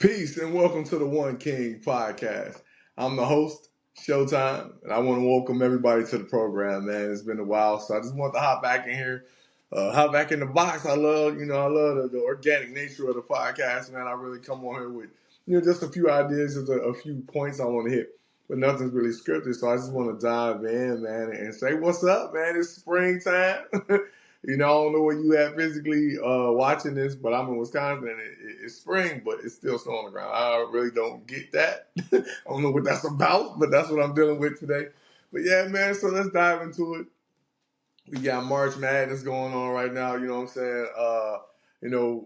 Peace and welcome to the One King podcast. I'm the host, Showtime, and I want to welcome everybody to the program, man. It's been a while, so I just want to hop back in here, hop back in the box. I love the organic nature of the podcast, man. I really come on here with, just a few ideas, just a few points I want to hit, but nothing's really scripted, so I just want to dive in, man, and say, what's up, man? It's springtime. I don't know where you at physically watching this, but I'm in Wisconsin and it's spring, but it's still snow on the ground. I really don't get that. I don't know what that's about, but that's what I'm dealing with today. But yeah, man, so let's dive into it. We got March Madness going on right now, you know what I'm saying?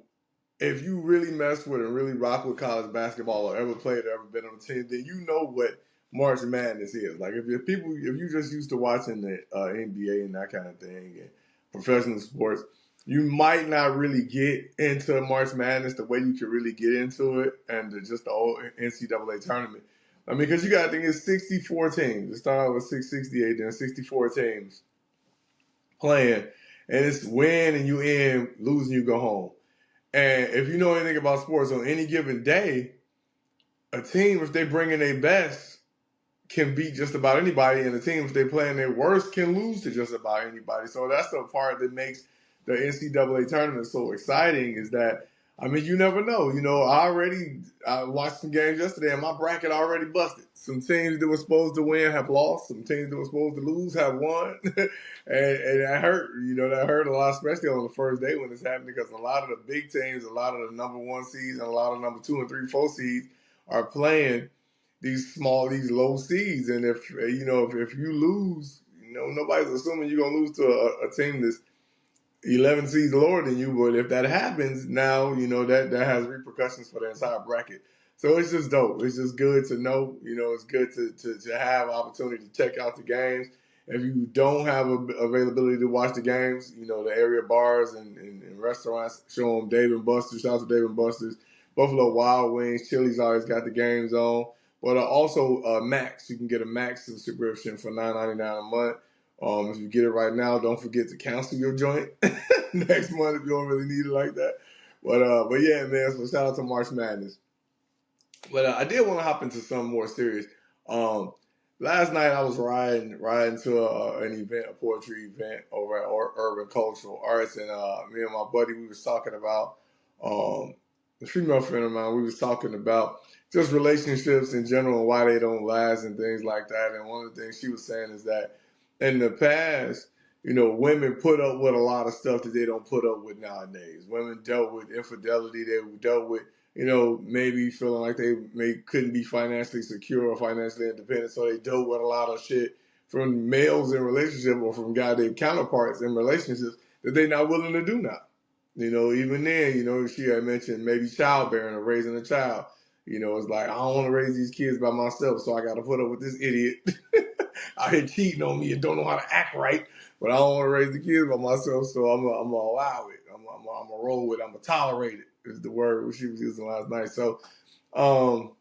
If you really mess with and really rock with college basketball or ever played or ever been on a team, then you know what March Madness is. Like if you just used to watching the NBA and that kind of thing and professional sports, you might not really get into March Madness the way you can really get into it and just the whole NCAA tournament. I mean, because you got to think it's 64 teams. It started out with 668, then 64 teams playing, and it's win and you in, losing you go home. And if you know anything about sports, on any given day, a team, if they bring in their best, can beat just about anybody, and a team, if they playing their worst, can lose to just about anybody. So that's the part that makes the NCAA tournament so exciting is that, I mean, you never know. I watched some games yesterday, and my bracket already busted. Some teams that were supposed to win have lost. Some teams that were supposed to lose have won. and that hurt. That hurt a lot, especially on the first day when it's happening, because a lot of the big teams, a lot of the number one seeds, and a lot of number 2 and 3, 4 seeds are playing these low seeds, and if you lose, nobody's assuming you're gonna lose to a team that's 11 seeds lower than you. But if that happens, now that has repercussions for the entire bracket. So it's just dope. It's just good to know. It's good to have opportunity to check out the games. If you don't have availability to watch the games, the area bars and restaurants show them Dave and Buster's. Shout out to Dave and Buster's. Buffalo Wild Wings, Chili's always got the games on. But also Max. You can get a Max subscription for $9.99 a month. If you get it right now, don't forget to cancel your joint next month if you don't really need it like that. But yeah, man. So shout out to March Madness. But I did want to hop into something more serious. Last night I was riding to an event, a poetry event over at Urban Cultural Arts, and me and my buddy, we was talking about a female friend of mine. We was talking about just relationships in general and why they don't last and things like that. And one of the things she was saying is that in the past, women put up with a lot of stuff that they don't put up with nowadays. Women dealt with infidelity. They dealt with, maybe feeling like they couldn't be financially secure or financially independent. So they dealt with a lot of shit from males in relationship or from goddamn counterparts in relationships that they're not willing to do now. Even then, she had mentioned maybe childbearing or raising a child. It's like, I don't want to raise these kids by myself, so I got to put up with this idiot out here cheating on me and don't know how to act right. But I don't want to raise the kids by myself, so I'm going to allow it. I'm going to roll with it. I'm going to tolerate it, is the word she was using last night. So, I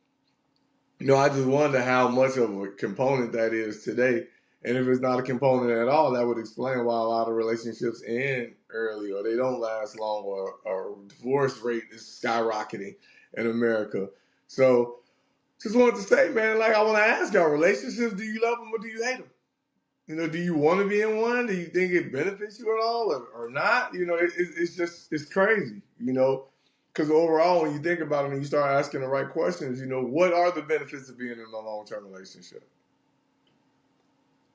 just wonder how much of a component that is today. And if it's not a component at all, that would explain why a lot of relationships end early or they don't last long or divorce rate is skyrocketing in America. So just wanted to say, man, I want to ask y'all, relationships, do you love them or do you hate them? Do you want to be in one? Do you think it benefits you at all or not? It's crazy, because overall, when you think about it and you start asking the right questions, what are the benefits of being in a long-term relationship?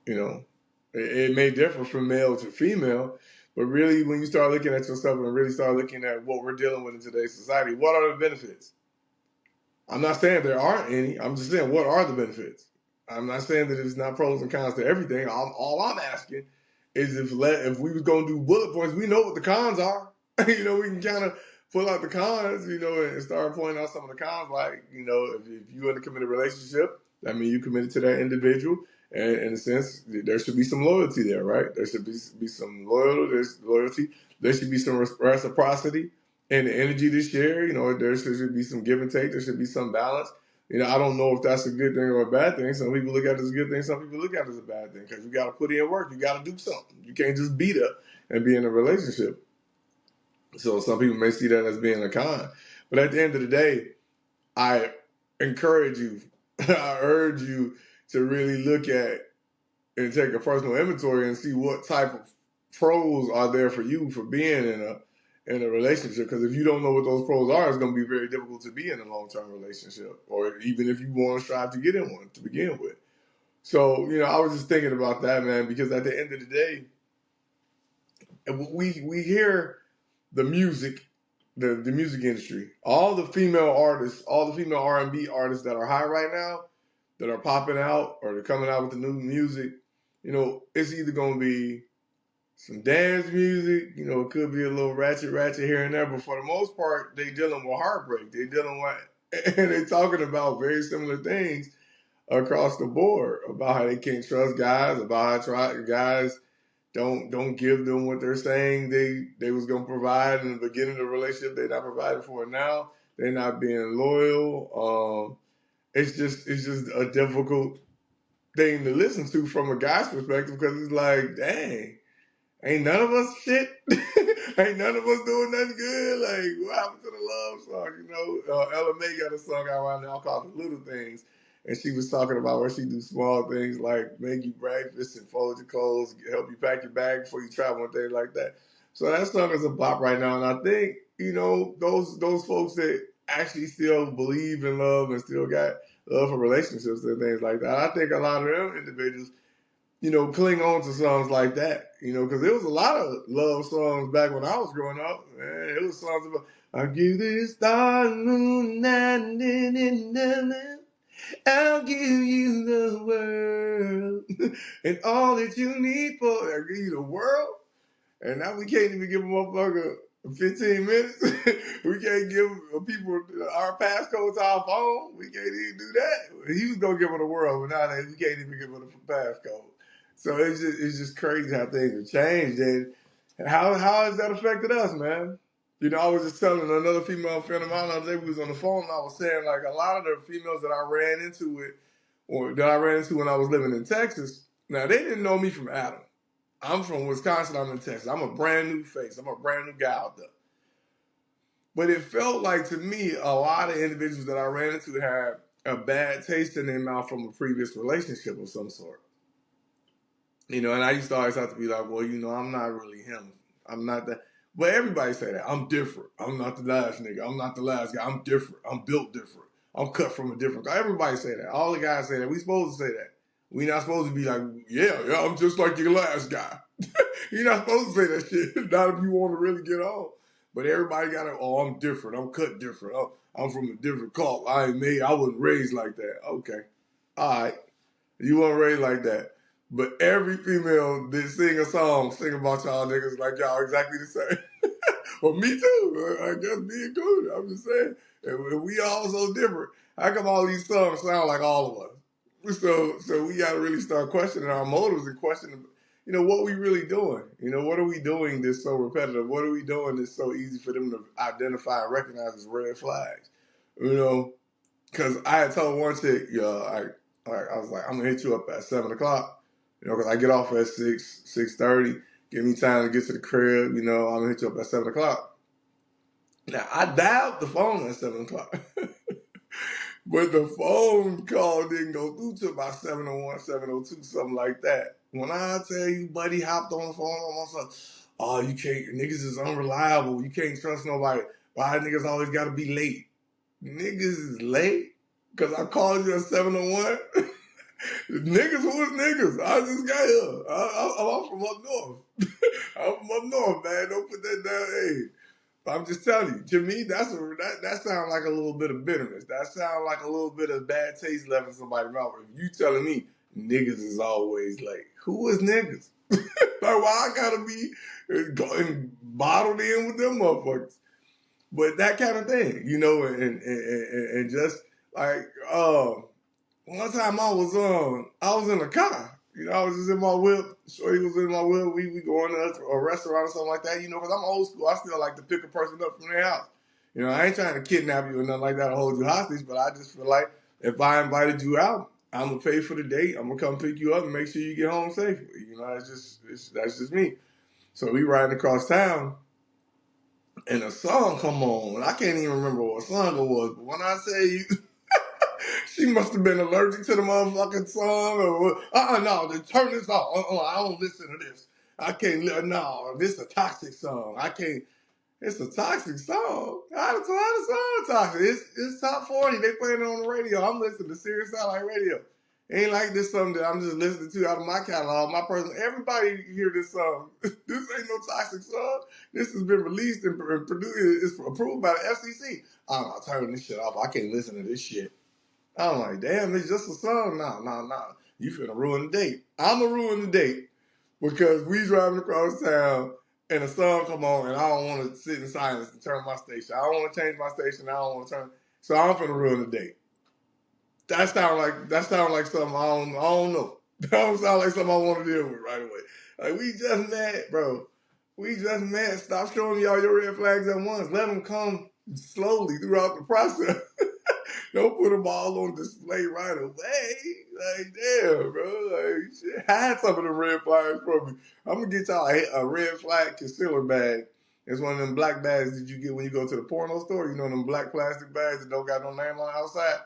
It may differ from male to female, but really when you start looking at yourself and really start looking at what we're dealing with in today's society, what are the benefits? I'm not saying there aren't any. I'm just saying, what are the benefits? I'm not saying that it's not pros and cons to everything. All I'm asking is if we was going to do bullet points, we know what the cons are. We can kind of pull out the cons, and start pointing out some of the cons. Like, if you're in a committed relationship, that means you committed to that individual. And in a sense, there should be some loyalty there, right? There should be some loyalty. There should be some reciprocity and the energy to share. There should be some give and take. There should be some balance. I don't know if that's a good thing or a bad thing. Some people look at it as a good thing. Some people look at it as a bad thing because you got to put in work. You got to do something. You can't just beat up and be in a relationship. So some people may see that as being a con. But at the end of the day, I encourage you, I urge you to really look at and take a personal inventory and see what type of pros are there for you for being in a relationship. Because if you don't know what those pros are, it's going to be very difficult to be in a long-term relationship, or even if you want to strive to get in one to begin with. So, I was just thinking about that, man, because at the end of the day, we hear the music, the music industry, all the female artists, all the female R&B artists that are high right now, that are popping out or they're coming out with the new music. It's either going to be some dance music, it could be a little ratchet here and there, but for the most part, they dealing with heartbreak. They dealing with, and they talking about very similar things across the board about how they can't trust guys, about how guys don't give them what they're saying they was gonna provide in the beginning of the relationship. They're not providing for it now. They're not being loyal. It's just a difficult thing to listen to from a guy's perspective because it's like, dang, ain't none of us shit. Ain't none of us doing nothing good. Like, what happened to the love song? Ella May got a song out right now called The Little Things. And she was talking about where she do small things like make you breakfast and fold your clothes, help you pack your bag before you travel and things like that. So that song is a bop right now. And I think, those folks that actually still believe in love and still got love for relationships and things like that, I think a lot of them individuals cling on to songs like that, because there was a lot of love songs back when I was growing up. Man, it was songs about, I'll give you the star, moon, and I'll give you the world and all that you need for, I'll give you the world. And now we can't even give a motherfucker 15 minutes. We can't give people our passcode to our phone. We can't even do that. He was going to give her the world, but nowadays we can't even give her the passcode. So it's just crazy how things have changed. And how has that affected us, man? I was just telling another female friend of mine the other day, we was on the phone, and I was saying, like, a lot of the females that I ran into when I was living in Texas, now, they didn't know me from Adam. I'm from Wisconsin, I'm in Texas. I'm a brand new face. I'm a brand new guy out there. But it felt like, to me, a lot of individuals that I ran into had a bad taste in their mouth from a previous relationship of some sort. And I used to always have to be like, well, I'm not really him. I'm not that. But everybody say that. I'm different. I'm not the last nigga. I'm not the last guy. I'm different. I'm built different. I'm cut from a different guy. Everybody say that. All the guys say that. We supposed to say that. We not supposed to be like, yeah, I'm just like your last guy. You're not supposed to say that shit. Not if you want to really get on. But everybody got to, I'm different. I'm cut different. I'm from a different cult. I wasn't raised like that. Okay. All right. You weren't raised like that. But every female that sing a song, sing about y'all niggas like y'all exactly the same. Well, me too. I guess me included. I'm just saying. And we all so different. How come all these songs sound like all of us? So we got to really start questioning our motives and questioning, what we really doing? What are we doing that's so repetitive? What are we doing that's so easy for them to identify and recognize as red flags? Because I had told one chick, I was like, I'm going to hit you up at 7 o'clock. Because I get off at 6:30. Give me time to get to the crib. I'm going to hit you up at 7 o'clock. Now, I dialed the phone at 7 o'clock. But the phone call didn't go through till about 7:01, 7:02, something like that. When I tell you, buddy hopped on the phone almost like, oh, you can't, niggas is unreliable. You can't trust nobody. Why niggas always got to be late? Niggas is late? Because I called you at 7:01? Niggas, who is niggas? I just got here. I'm from up north. I'm from up north, man. Don't put that down. Hey, I'm just telling you. To me, that sounds like a little bit of bitterness. That sounds like a little bit of bad taste left in somebody's mouth. If you telling me niggas is always late, who is niggas? Like, why I gotta be bottled in with them motherfuckers? But that kind of thing, and just like, one time I was in a car. I was just in my whip. Shorty was in my whip. We going to a restaurant or something like that, because I'm old school. I still like to pick a person up from their house. I ain't trying to kidnap you or nothing like that or hold you hostage, but I just feel like if I invited you out, I'm going to pay for the date. I'm going to come pick you up and make sure you get home safely. That's just me. So we riding across town, and a song come on, and I can't even remember what song it was, but when I say you, she must have been allergic to the motherfucking song, or no, then turn this off. I don't listen to this. I can't. No, this is a toxic song. I can't. It's a toxic song. How the song toxic? It's top 40. They playing it on the radio. I'm listening to Sirius Satellite Radio. Ain't like this something that I'm just listening to out of my catalog. My person, everybody hear this song. This ain't no toxic song. This has been released and produced. It's approved by the FCC. I'm not turning this shit off. I can't listen to this shit. I'm like, damn, it's just a song. Nah. You finna ruin the date. I'ma ruin the date because we driving across town and a song come on and I don't want to sit in silence and turn my station. I don't want to change my station. I don't want to turn. So I'm finna ruin the date. That sound like something I don't know. That don't sound like something I want to deal with right away. Like, we just mad, bro. We just mad. Stop showing me all your red flags at once. Let them come slowly throughout the process. Don't put them all on display right away. Like, damn, bro. Like, shit, hide some of the red flags from me. I'm gonna get y'all a red flag concealer bag. It's one of them black bags that you get when you go to the porno store. You know them black plastic bags that don't got no name on the outside.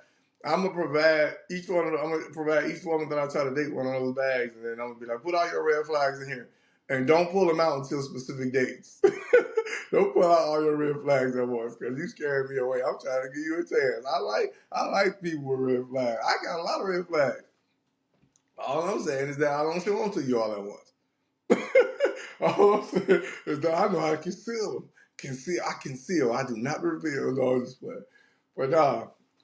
I'm gonna provide each woman that I try to date one of those bags, and then I'm gonna be like, put all your red flags in here, and don't pull them out until specific dates. Don't pull out all your red flags at once, because you scaring me away. I'm trying to give you a chance. I like people with red flags. I got a lot of red flags. All I'm saying is that I don't show them to you all at once. All I'm saying is that I know how to conceal them. I conceal. I do not reveal no display. But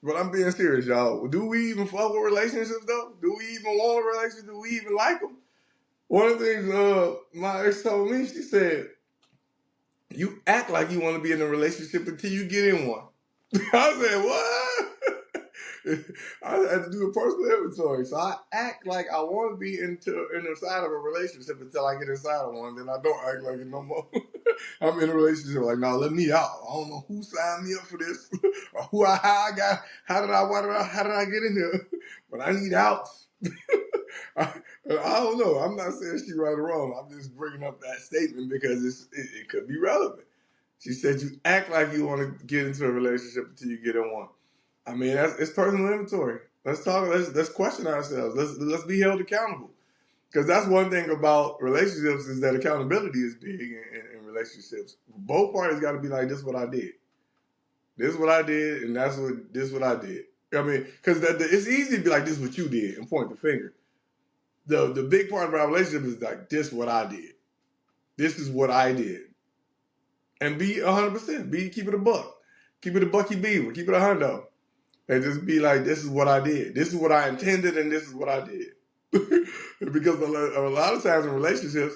but I'm being serious, y'all. Do we even fuck with relationships, though? Do we even want a relationship? Do we even like them? One of the things my ex told me, she said, you act like you want to be in a relationship until you get in one. I said, what? I had to do a personal inventory. So I act like I want to be inside of a relationship until I get inside of one. Then I don't act like it no more. I'm in a relationship like, no, let me out. I don't know who signed me up for this or how did I get in here? But I need out. I don't know. I'm not saying she's right or wrong. I'm just bringing up that statement because it could be relevant. She said you act like you want to get into a relationship until you get in one. I mean, it's personal inventory. Let's talk. Let's question ourselves. Let's be held accountable. Because that's one thing about relationships is that accountability is big in relationships. Both parties got to be like, this is what I did. This is what I did, and this is what I did. I mean, because it's easy to be like, this is what you did, and point the finger. The big part of our relationship is like, this is what I did. This is what I did. And be 100%. Keep it a buck. Keep it a bucky beaver. Keep it a hundo. And just be like, this is what I did. This is what I intended, and this is what I did. Because a lot of times in relationships,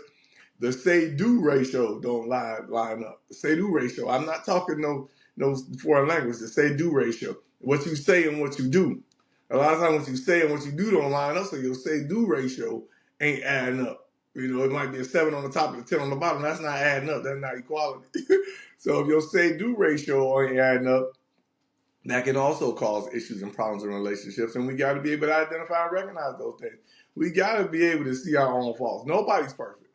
the say-do ratio don't line up. The say-do ratio. I'm not talking no foreign language. The say-do ratio. What you say and what you do. A lot of times what you say and what you do don't line up, so your say-do ratio ain't adding up. You know, it might be a 7 on the top and a 10 on the bottom. That's not adding up. That's not equality. So if your say-do ratio ain't adding up, that can also cause issues and problems in relationships, and we got to be able to identify and recognize those things. We got to be able to see our own faults. Nobody's perfect.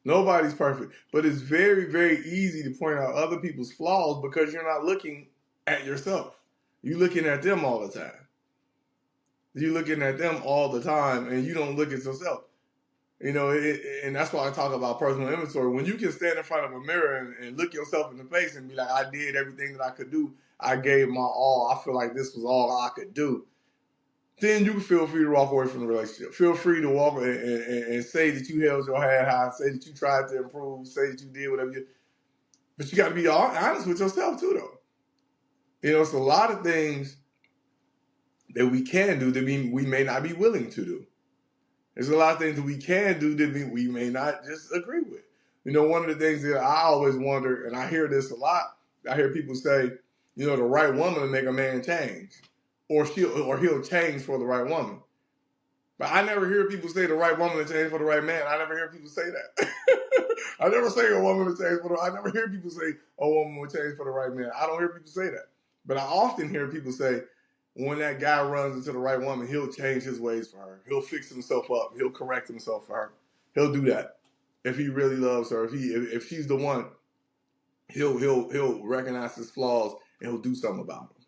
Nobody's perfect. But it's very, very easy to point out other people's flaws because you're not looking at yourself. You're looking at them all the time. You're looking at them all the time, and you don't look at yourself. You know, and that's why I talk about personal inventory. When you can stand in front of a mirror and look yourself in the face and be like, I did everything that I could do. I gave my all. I feel like this was all I could do. Then you can feel free to walk away from the relationship. Feel free to walk and say that you held your head high. Say that you tried to improve. Say that you did whatever you. But you got to be honest with yourself too, though. You know, it's a lot of things that we can do that we may not be willing to do. There's a lot of things that we can do that we may not just agree with. You know, one of the things that I always wonder, and I hear this a lot, I hear people say, you know, the right woman will make a man change, or he'll change for the right woman. But I never hear people say the right woman will change for the right man. I never hear people say that. I never say a woman will change I never hear people say a woman will change for the right man. I don't hear people say that. But I often hear people say, when that guy runs into the right woman, he'll change his ways for her. He'll fix himself up. He'll correct himself for her. He'll do that if he really loves her. If she's the one. he'll recognize his flaws and he'll do something about them.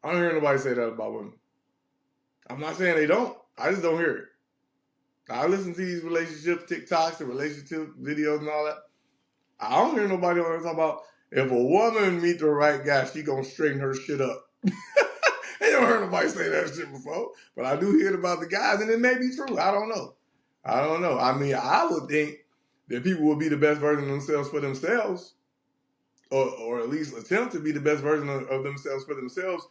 I don't hear nobody say that about women. I'm not saying they don't. I just don't hear it. I listen to these relationship TikToks and relationship videos and all that. I don't hear nobody on there talk about if a woman meet the right guy, she gonna straighten her shit up. I don't heard nobody say that shit before, but I do hear it about the guys, and it may be true. I don't know. I mean, I would think that people will be the best version of themselves for themselves, or at least attempt to be the best version of themselves for themselves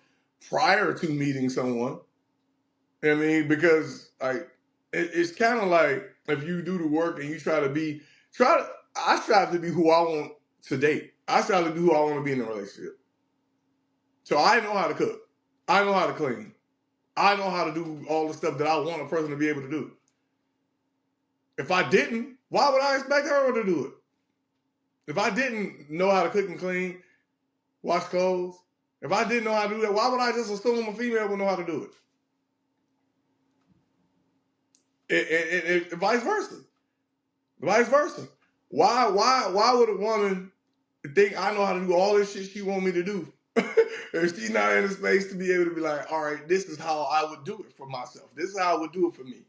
prior to meeting someone. I mean, because like it's kind of like if you do the work and you I strive to be who I want to date. I strive to be who I want to be in a relationship. So I know how to cook. I know how to clean. I know how to do all the stuff that I want a person to be able to do. If I didn't, why would I expect her to do it? If I didn't know how to cook and clean, wash clothes, if I didn't know how to do that, why would I just assume a female would know how to do it? And vice versa. Vice versa. Why would a woman think I know how to do all this shit she want me to do? If she's not in a space to be able to be like, all right, this is how I would do it for myself. This is how I would do it for me.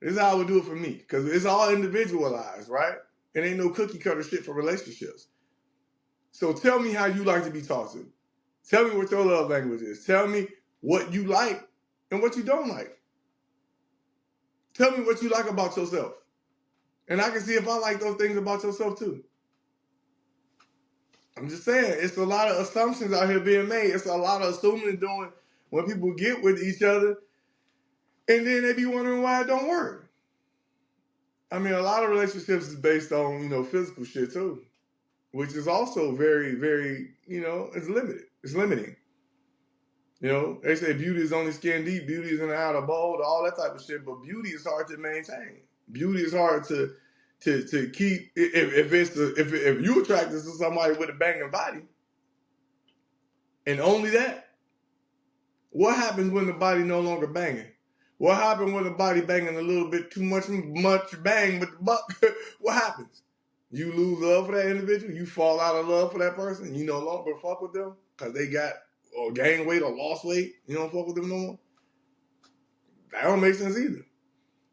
This is how I would do it for me. Because it's all individualized, right? It ain't no cookie cutter shit for relationships. So tell me how you like to be talked to. Tell me what your love language is. Tell me what you like and what you don't like. Tell me what you like about yourself. And I can see if I like those things about yourself too. I'm just saying, it's a lot of assumptions out here being made. It's a lot of assuming and doing when people get with each other, and then they be wondering why it don't work. I mean, a lot of relationships is based on, physical shit too, which is also very, very, it's limited. It's limiting. They say beauty is only skin deep, beauty is in the eye of the beholder, all that type of shit, but beauty is hard to maintain. Beauty is hard to keep if you attracted to somebody with a banging body, and only that. What happens when the body no longer banging? What happens when the body banging a little bit too much bang with the buck? What happens? You lose love for that individual. You fall out of love for that person. You no longer fuck with them because they got or gained weight or lost weight. You don't fuck with them no more. That don't make sense either.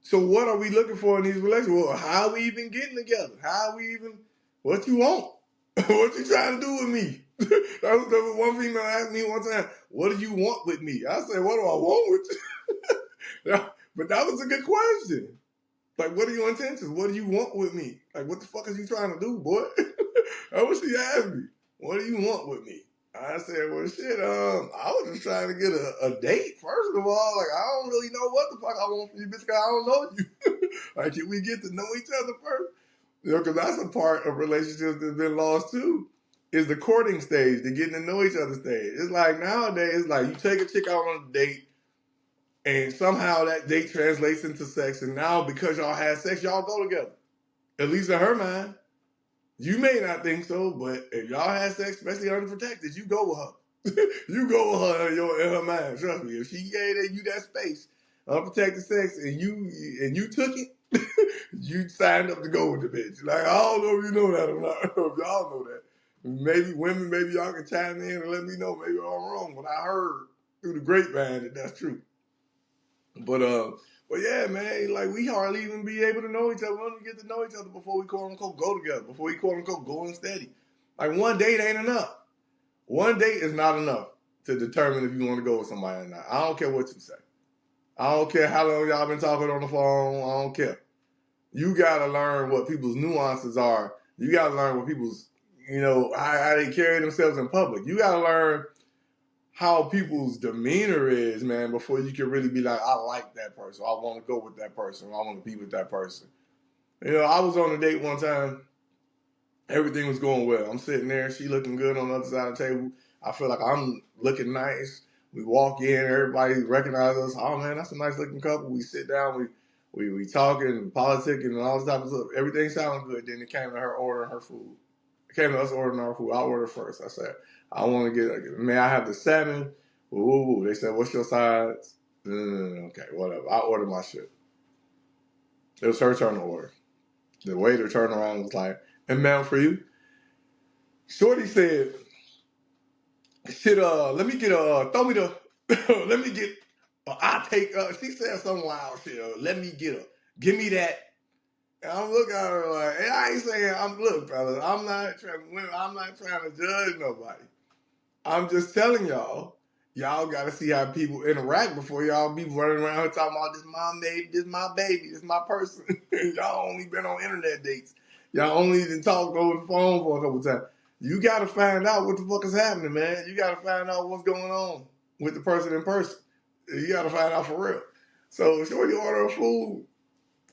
So what are we looking for in these relationships? Well, how are we even getting together? How are we even, what you want? What you trying to do with me? That was one female asked me one time, what do you want with me? I said, what do I want with you? But that was a good question. Like, what are your intentions? What do you want with me? Like, what the fuck is you trying to do, boy? That's what she asked me. What do you want with me? I said, well, shit, I was just trying to get a date, first of all. Like, I don't really know what the fuck I want from you, bitch, because I don't know you. Like, can we get to know each other first? Because that's a part of relationships that's been lost, too, is the courting stage, the getting to know each other stage. It's like, nowadays, it's like you take a chick out on a date, and somehow that date translates into sex, and now because y'all had sex, y'all go together. At least in her mind. You may not think so, but if y'all had sex, especially unprotected, you go with her. You go with her in her mind. Trust me. If she gave you that space, unprotected sex, and you took it, you signed up to go with the bitch. Like, I don't know if you know that or not. If y'all know that. Maybe women, maybe y'all can chime in and let me know. Maybe I'm wrong, but I heard through the grapevine that that's true. But yeah, man, like we hardly even be able to know each other. We don't even get to know each other before we quote unquote go together. Before we quote unquote go in steady. Like one date ain't enough. One date is not enough to determine if you want to go with somebody or not. I don't care what you say. I don't care how long y'all been talking on the phone. I don't care. You gotta learn what people's nuances are. You gotta learn what people's, how they carry themselves in public. You gotta learn how people's demeanor is, man, before you can really be like, I like that person. I want to go with that person. I want to be with that person. I was on a date one time. Everything was going well. I'm sitting there. She looking good on the other side of the table. I feel like I'm looking nice. We walk in. Everybody recognizes us. Oh, man, that's a nice looking couple. We sit down. We talking, politicking, and all this type of stuff. Everything sounded good. Then it came to her ordering her food. It came to us ordering our food. I ordered first. I said, I want to get, may I have the salmon? Ooh. They said, what's your size? Okay, whatever. I ordered my shit. It was her turn to order. The waiter turned around and was like, and ma'am, for you? Shorty said, shit, let me get throw me the, let me get, I take, she said some wild shit, let me get her, give me that. And I'm looking at her like, and I ain't saying, look, fellas, I'm not trying to judge nobody. I'm just telling y'all gotta see how people interact before y'all be running around here talking about this my baby, this my person. Y'all only been on internet dates. Y'all only even talked over the phone for a couple times. You gotta find out what the fuck is happening, man. You gotta find out what's going on with the person in person. You gotta find out for real. So Shorty order food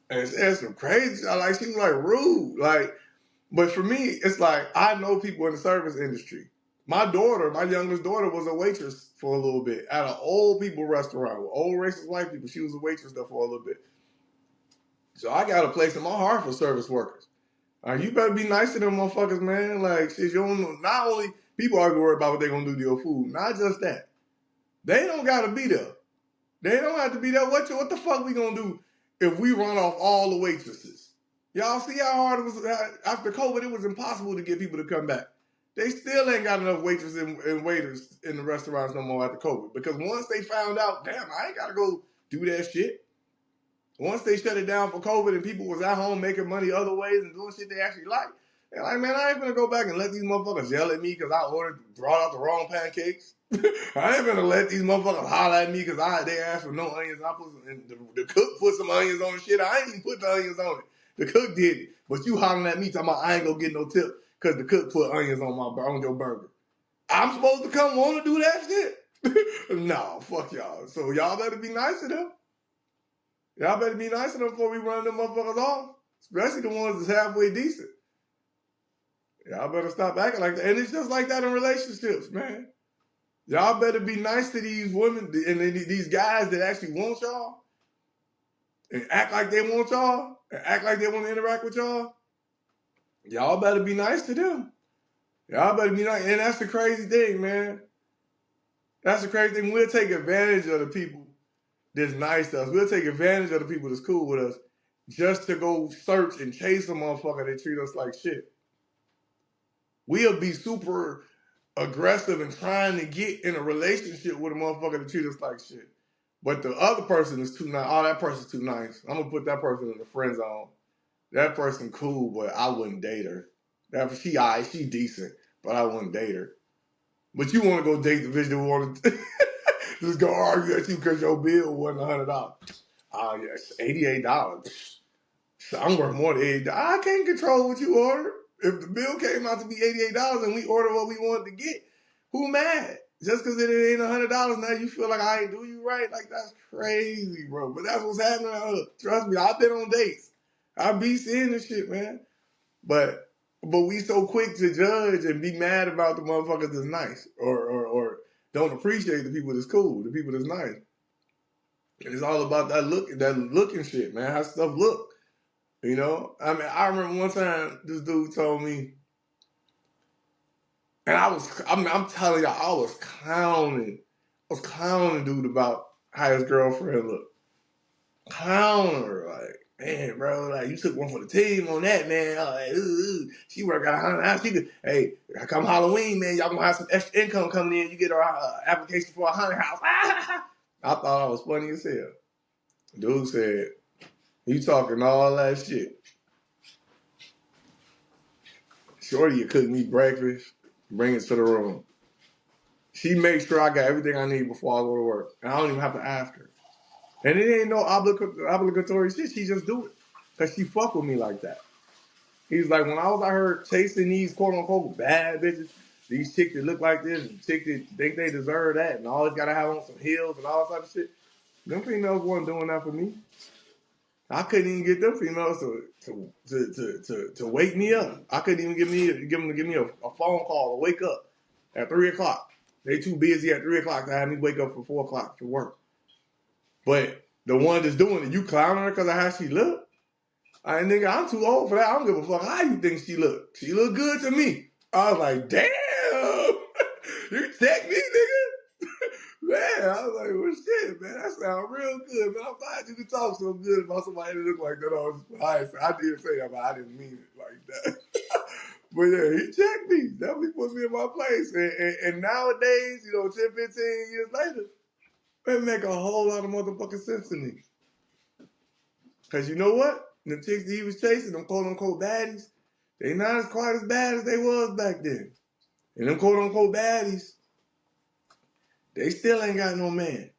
and said some crazy, like she was like rude. Like, but for me, it's like I know people in the service industry. My daughter, my youngest daughter, was a waitress for a little bit at an old people restaurant with old racist white people. She was a waitress there for a little bit. So I got a place in my heart for service workers. You better be nice to them motherfuckers, man. Like, shit, you don't know. Not only people are worried about what they're gonna do to your food, not just that. They don't gotta be there. They don't have to be there. What the fuck we gonna do if we run off all the waitresses? Y'all see how hard it was after COVID? It was impossible to get people to come back. They still ain't got enough waitresses and waiters in the restaurants no more after COVID. Because once they found out, damn, I ain't gotta go do that shit. Once they shut it down for COVID and people was at home making money other ways and doing shit they actually like, they're like, man, I ain't gonna go back and let these motherfuckers yell at me because I brought out the wrong pancakes. I ain't gonna let these motherfuckers holler at me because they asked for no onions. I put some, and the cook put some onions on the shit. I ain't even put the onions on it. The cook did it. But you hollering at me talking about I ain't gonna get no tip because the cook put onions on your burger. I'm supposed to come want to do that shit? No, fuck y'all. So y'all better be nice to them. Y'all better be nice to them before we run them motherfuckers off. Especially the ones that's halfway decent. Y'all better stop acting like that. And it's just like that in relationships, man. Y'all better be nice to these women and these guys that actually want y'all and act like they want y'all and act like they want to interact with y'all. Y'all better be nice to them. Y'all better be nice. And that's the crazy thing, man. That's the crazy thing. We'll take advantage of the people that's nice to us. We'll take advantage of the people that's cool with us just to go search and chase a motherfucker that treat us like shit. We'll be super aggressive and trying to get in a relationship with a motherfucker that treat us like shit. But the other person is too nice. Oh, that person's too nice. I'm gonna put that person in the friend zone. That person cool, but I wouldn't date her. She decent, but I wouldn't date her. But you want to go date the bitch that want to just go argue at you because your bill wasn't $100. Oh yes, $88. I'm worth more than $80. I can't control what you order. If the bill came out to be $88 and we ordered what we wanted to get, who mad? Just because it ain't $100 now you feel like I ain't do you right? Like, that's crazy, bro. But that's what's happening. Trust me, I've been on dates. I be seeing this shit, man. But we so quick to judge and be mad about the motherfuckers that's nice or don't appreciate the people that's cool, the people that's nice. And it's all about that looking shit, man. How stuff look. You know, I mean, I remember one time this dude told me, and I'm telling y'all, I was clowning dude about how his girlfriend looked. Clowning her, like, man, bro, like, you took one for the team on that, man. Like, she work out $100. She could, hey, come Halloween, man, y'all gonna have some extra income coming in. You get her application for a $100 house. I thought I was funny as hell. Dude said, you talking all that shit. Shorty, you cook me breakfast, bring it to the room. She makes sure I got everything I need before I go to work. And I don't even have to ask her. And it ain't no obligatory shit. She just do it. Because she fuck with me like that. He's like, when I was out here chasing these quote-unquote bad bitches, these chicks that look like this, and chicks that think they deserve that, and always got to have on some heels and all that type of shit, them females weren't doing that for me. I couldn't even get them females to wake me up. I couldn't even give me a phone call to wake up at 3 o'clock. They too busy at 3 o'clock to have me wake up for 4 o'clock to work. But the one that's doing it, you clowning her because of how she look? Nigga, I'm too old for that. I don't give a fuck how you think she look. She look good to me. I was like, damn, you check me, nigga. Man, I was like, well, shit, man, that sounds real good, man. I'm glad you can talk so good about somebody that look like that. I did say that, but I didn't mean it like that. But yeah, he checked me. Definitely put me in my place. And nowadays, 10, 15 years later, it make a whole lot of motherfucking sense to me. Because you know what? The chicks that he was chasing, them quote-unquote baddies, they not as quite as bad as they was back then. And them quote-unquote baddies, they still ain't got no man.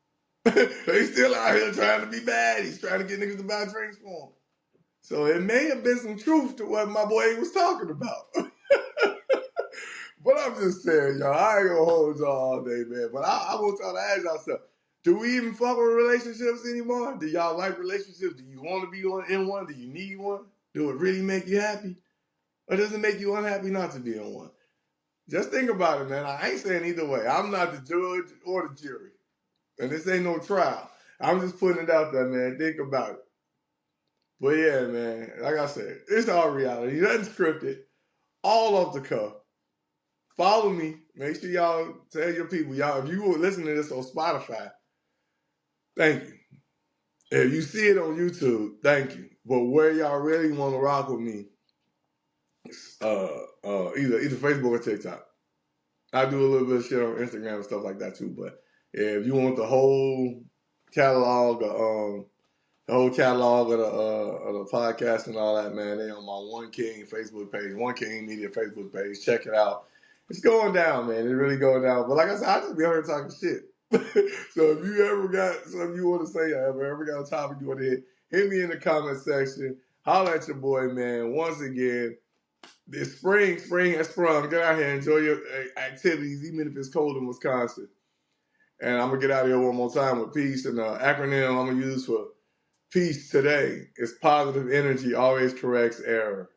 They still out here trying to be baddies, trying to get niggas to buy drinks for them. So it may have been some truth to what my boy was talking about. But I'm just saying, y'all, I ain't gonna hold y'all all day, man. But I want y'all to ask y'all something. Do we even fuck with relationships anymore? Do y'all like relationships? Do you want to be in one? Do you need one? Do it really make you happy? Or does it make you unhappy not to be in one? Just think about it, man. I ain't saying either way. I'm not the judge or the jury. And this ain't no trial. I'm just putting it out there, man. Think about it. But yeah, man, like I said, it's all reality. Nothing scripted. All off the cuff. Follow me. Make sure y'all tell your people. Y'all, if you were listening to this on Spotify, thank you. If you see it on YouTube, thank you. But where y'all really want to rock with me, either Facebook or TikTok. I do a little bit of shit on Instagram and stuff like that too. But if you want the whole catalog of the podcast and all that, man, they on my One King Facebook page, One King Media Facebook page. Check it out. It's going down, man. It's really going down. But like I said, I just be out here talking shit. So if you ever got something you want to say, ever got a topic you want to hit me in the comment section. Holler at your boy, man. Once again, it's spring has sprung. Get out here, enjoy your activities, even if it's cold in Wisconsin. And I'm going to get out of here one more time with peace. And the acronym I'm going to use for peace today is positive energy always corrects error.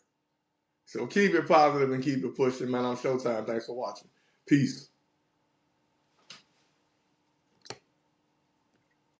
So keep it positive and keep it pushing, man. I'm Showtime. Thanks for watching. Peace.